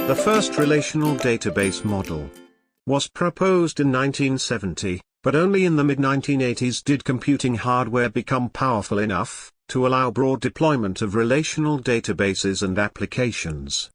The first relational database model was proposed in 1970, but only in the mid-1980s did computing hardware become powerful enough to allow broad deployment of relational databases and applications.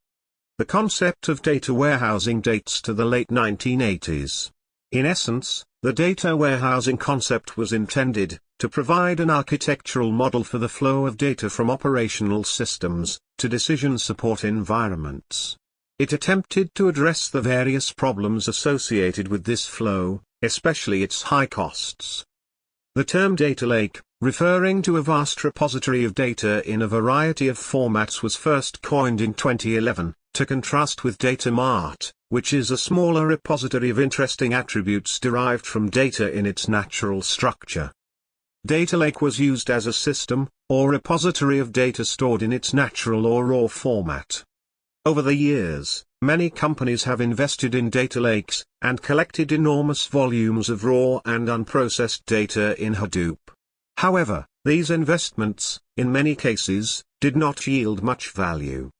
The concept of data warehousing dates to the late 1980s. In essence, the data warehousing concept was intended to provide an architectural model for the flow of data from operational systems to decision support environments. It attempted to address the various problems associated with this flow, especially its high costs. The term data lake, referring to a vast repository of data in a variety of formats, was first coined in 2011, to contrast with data mart, which is a smaller repository of interesting attributes derived from data in its natural structure. Data lake was used as a system, or repository of data stored in its natural or raw format. Over the years, many companies have invested in data lakes, and collected enormous volumes of raw and unprocessed data in Hadoop. However, these investments, in many cases, did not yield much value.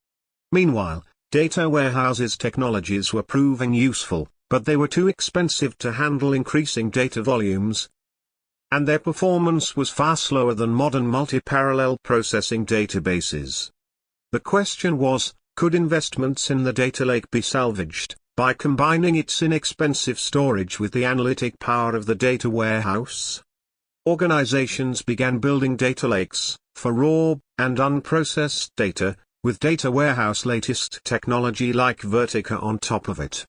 Meanwhile, data warehouses technologies were proving useful, but they were too expensive to handle increasing data volumes, and their performance was far slower than modern multi-parallel processing databases. The question was, could investments in the data lake be salvaged by combining its inexpensive storage with the analytic power of the data warehouse? Organizations began building data lakes for raw and unprocessed data, with data warehouse latest technology like Vertica on top of it.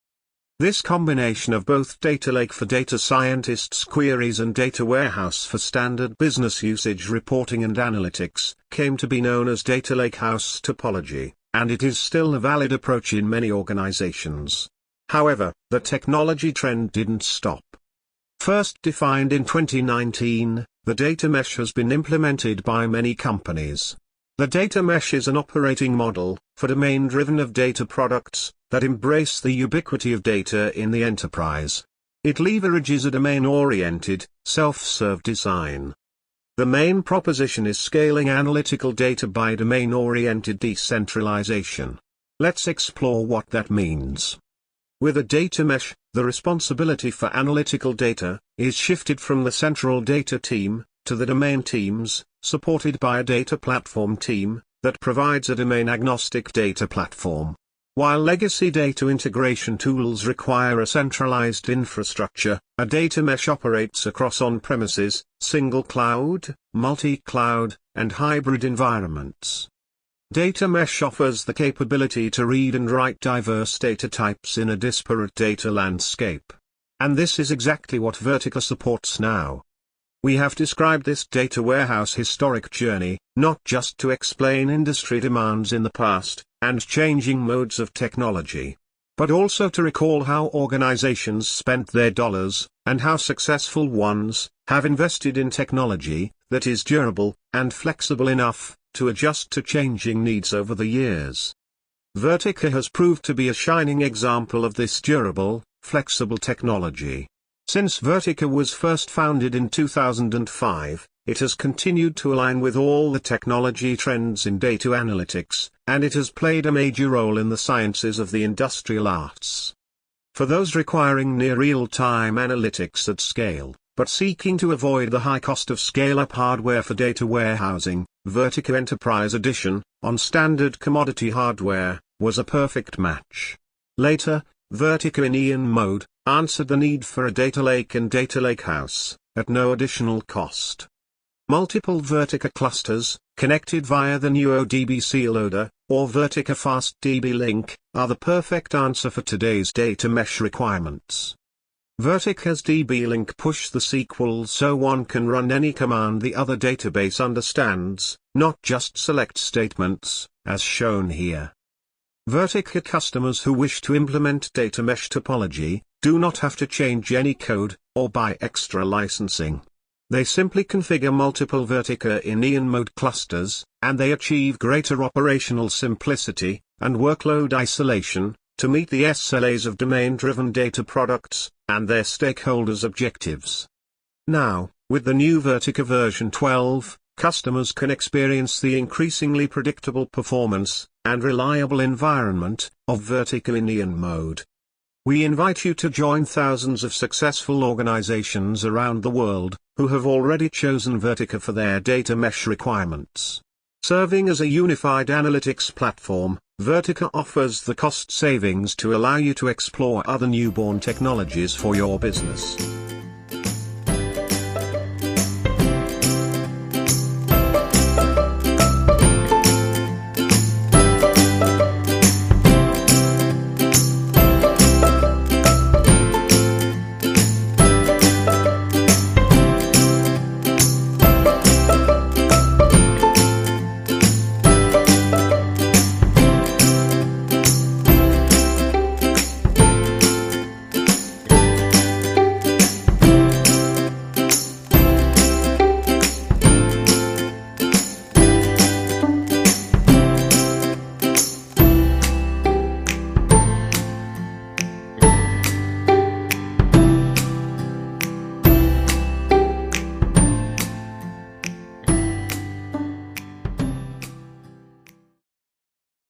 This combination of both data lake for data scientists' queries and data warehouse for standard business usage reporting and analytics came to be known as data lakehouse topology, and it is still a valid approach in many organizations. However, the technology trend didn't stop. First defined in 2019, the data mesh has been implemented by many companies. The data mesh is an operating model for domain-driven of data products that embrace the ubiquity of data in the enterprise. It leverages a domain-oriented, self-serve design. The main proposition is scaling analytical data by domain-oriented decentralization. Let's explore what that means. With a data mesh, the responsibility for analytical data is shifted from the central data team to the domain teams, supported by a data platform team that provides a domain-agnostic data platform. While legacy data integration tools require a centralized infrastructure, a data mesh operates across on-premises, single cloud, multi-cloud, and hybrid environments. Data mesh offers the capability to read and write diverse data types in a disparate data landscape. And this is exactly what Vertica supports now. We have described this data warehouse historic journey, not just to explain industry demands in the past, and changing modes of technology, but also to recall how organizations spent their dollars, and how successful ones have invested in technology that is durable and flexible enough to adjust to changing needs over the years. Vertica has proved to be a shining example of this durable, flexible technology. Since Vertica was first founded in 2005, it has continued to align with all the technology trends in data analytics, and it has played a major role in the sciences of the industrial arts. For those requiring near real-time analytics at scale, but seeking to avoid the high cost of scale-up hardware for data warehousing, Vertica Enterprise Edition, on standard commodity hardware, was a perfect match. Later, Vertica in Ian mode answered the need for a data lake and data lakehouse, at no additional cost. Multiple Vertica clusters, connected via the new ODBC loader, or Vertica Fast DB Link, are the perfect answer for today's data mesh requirements. Vertica's DB Link push the SQL so one can run any command the other database understands, not just select statements, as shown here. Vertica customers who wish to implement data mesh topology do not have to change any code or buy extra licensing. They simply configure multiple Vertica in Ian mode clusters, and they achieve greater operational simplicity and workload isolation to meet the SLAs of domain-driven data products and their stakeholders' objectives. Now, with the new Vertica version 12, customers can experience the increasingly predictable performance and reliable environment of vertical in mode. We invite you to join thousands of successful organizations around the world, who have already chosen Vertica for their data mesh requirements. Serving as a unified analytics platform, Vertica offers the cost savings to allow you to explore other newborn technologies for your business.